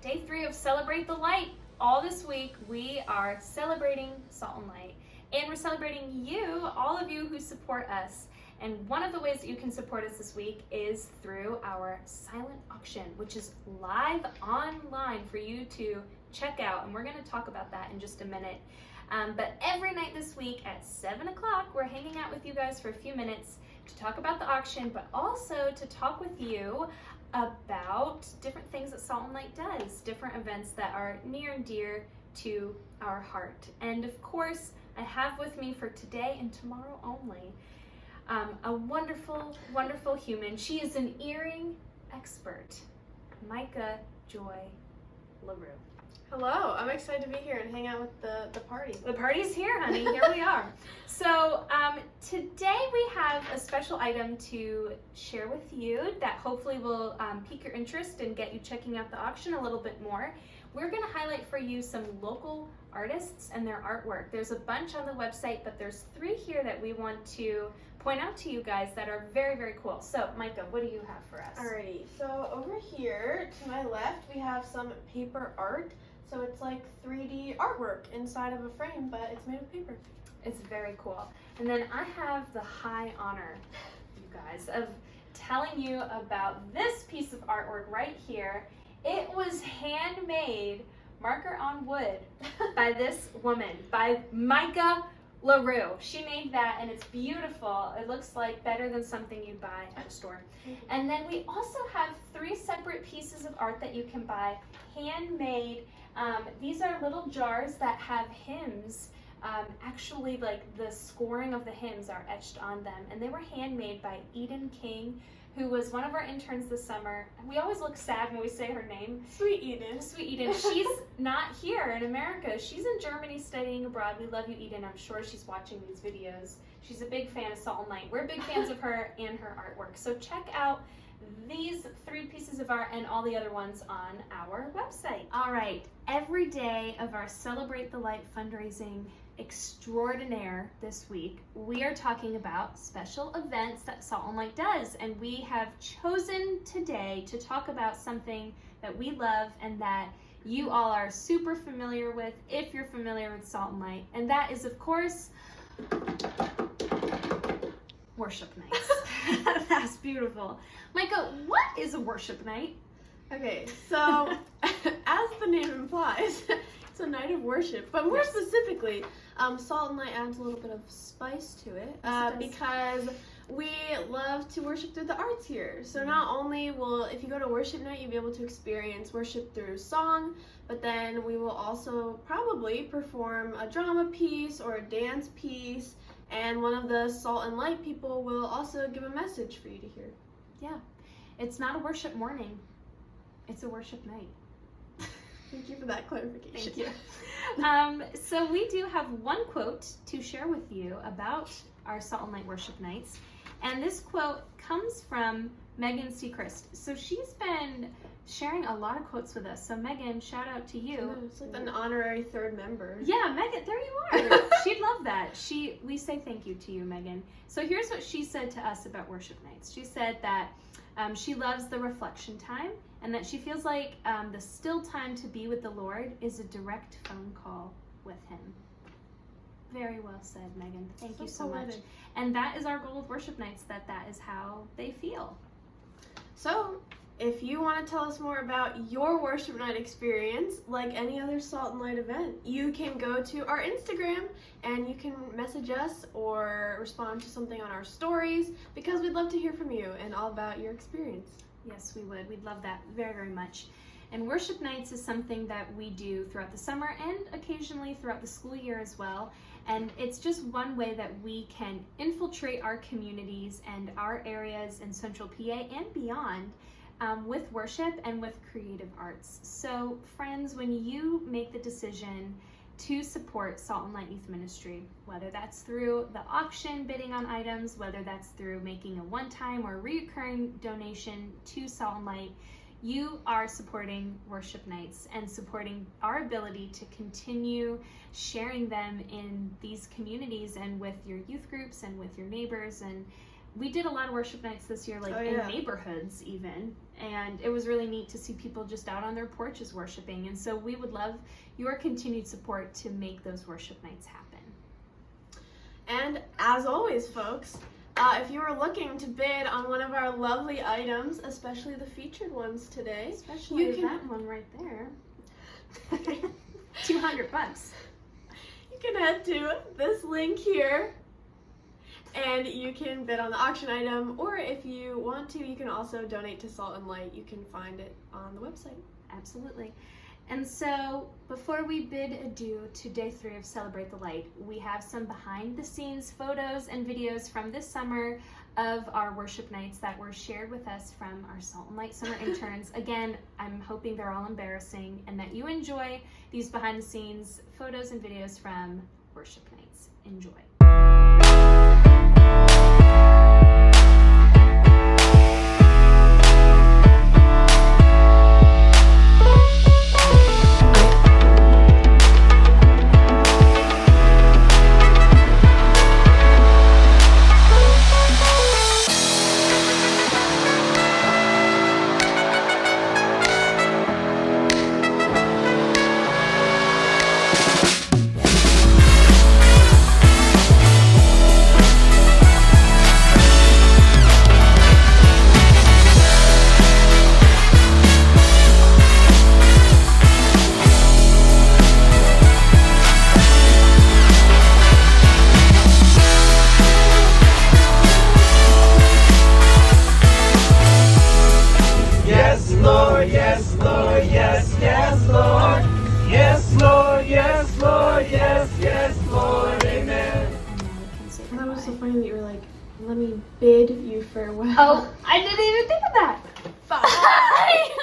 day 3 of Celebrate the Light. All this week we are celebrating Salt and Light, and we're celebrating you, all of you who support us. And one of the ways that you can support us this week is through our silent auction, which is live online for you to check out, and we're going to talk about that in just a minute. But every night this week at 7 o'clock, we're hanging out with you guys for a few minutes to talk about the auction, but also to talk with you about different things that Salt and Light does, different events that are near and dear to our heart. And of course, I have with me for today and tomorrow only a wonderful, wonderful human. She is an earring expert, Micah Joy LaRue. Hello, I'm excited to be here and hang out with the party. The party's here, honey. Here we are. So today we have a special item to share with you that hopefully will pique your interest and get you checking out the auction a little bit more. We're going to highlight for you some local artists and their artwork. There's a bunch on the website, but there's 3 here that we want to point out to you guys that are very, very cool. So, Micah, what do you have for us? Alrighty, so over here to my left we have some paper art. So it's like 3D artwork inside of a frame, but it's made of paper. It's very cool. And then I have the high honor, you guys, of telling you about this piece of artwork right here. It was handmade, marker on wood, by this woman, by Micah LaRue. She made that, and it's beautiful. It looks like better than something you'd buy at a store. And then we also have 3 separate pieces of art that you can buy, handmade. These are little jars that have hymns. Actually, like the scoring of the hymns are etched on them, and they were handmade by Eden King, who was one of our interns this summer. We always look sad when we say her name. Sweet Eden. Sweet Eden. She's not here in America. She's in Germany studying abroad. We love you, Eden. I'm sure she's watching these videos. She's a big fan of Salt and Light. We're big fans of her and her artwork. So check out these 3 pieces of art and all the other ones on our website. All right, every day of our Celebrate the Light fundraising extraordinaire this week, we are talking about special events that Salt and Light does, and we have chosen today to talk about something that we love and that you all are super familiar with if you're familiar with Salt and Light, and that is, of course, worship nights. That's beautiful. Micah, what is a worship night? Okay, so as the name implies, it's a night of worship, but more specifically, Salt and Light adds a little bit of spice to it, because we love to worship through the arts here. So not only will, if you go to worship night, you'll be able to experience worship through song, but then we will also probably perform a drama piece or a dance piece, and one of the Salt and Light people will also give a message for you to hear. Yeah, it's not a worship morning, it's a worship night. Thank you for that clarification. Thank you. So we do have one quote to share with you about our Salt and Light worship nights, and this quote comes from Megan Seacrest. So she's been sharing a lot of quotes with us. So Megan, shout out to you. It's like an honorary 3rd member. Yeah, Megan, there you are. She'd love that. We say thank you to you, Megan. So here's what she said to us about worship nights. She said that she loves the reflection time, and that she feels like the still time to be with the Lord is a direct phone call with Him. Very well said, Megan. Thank you so much. And that is our goal with worship nights, that is how they feel. So, if you want to tell us more about your worship night experience, like any other Salt and Light event, you can go to our Instagram and you can message us or respond to something on our stories, because we'd love to hear from you and all about your experience. Yes, we would. We'd love that very, very much. And worship nights is something that we do throughout the summer and occasionally throughout the school year as well. And it's just one way that we can infiltrate our communities and our areas in Central PA and beyond with worship and with creative arts. So friends, when you make the decision to support Salt and Light Youth Ministry, whether that's through the auction, bidding on items, whether that's through making a one-time or recurring donation to Salt and Light, you are supporting worship nights and supporting our ability to continue sharing them in these communities and with your youth groups and with your neighbors. And we did a lot of worship nights this year, like in neighborhoods even, and it was really neat to see people just out on their porches worshiping. And so we would love your continued support to make those worship nights happen. And as always, folks, if you are looking to bid on one of our lovely items, especially the featured ones today, Especially that one right there. $200. You can head to this link here and you can bid on the auction item, or if you want to, you can also donate to Salt and Light. You can find it on the website. Absolutely. And so before we bid adieu to day 3 of Celebrate the Light, we have some behind the scenes photos and videos from this summer of our worship nights that were shared with us from our Salt and Light summer interns. Again, I'm hoping they're all embarrassing and that you enjoy these behind the scenes photos and videos from worship nights. Enjoy. Let me bid you farewell. Oh, I didn't even think of that. Bye.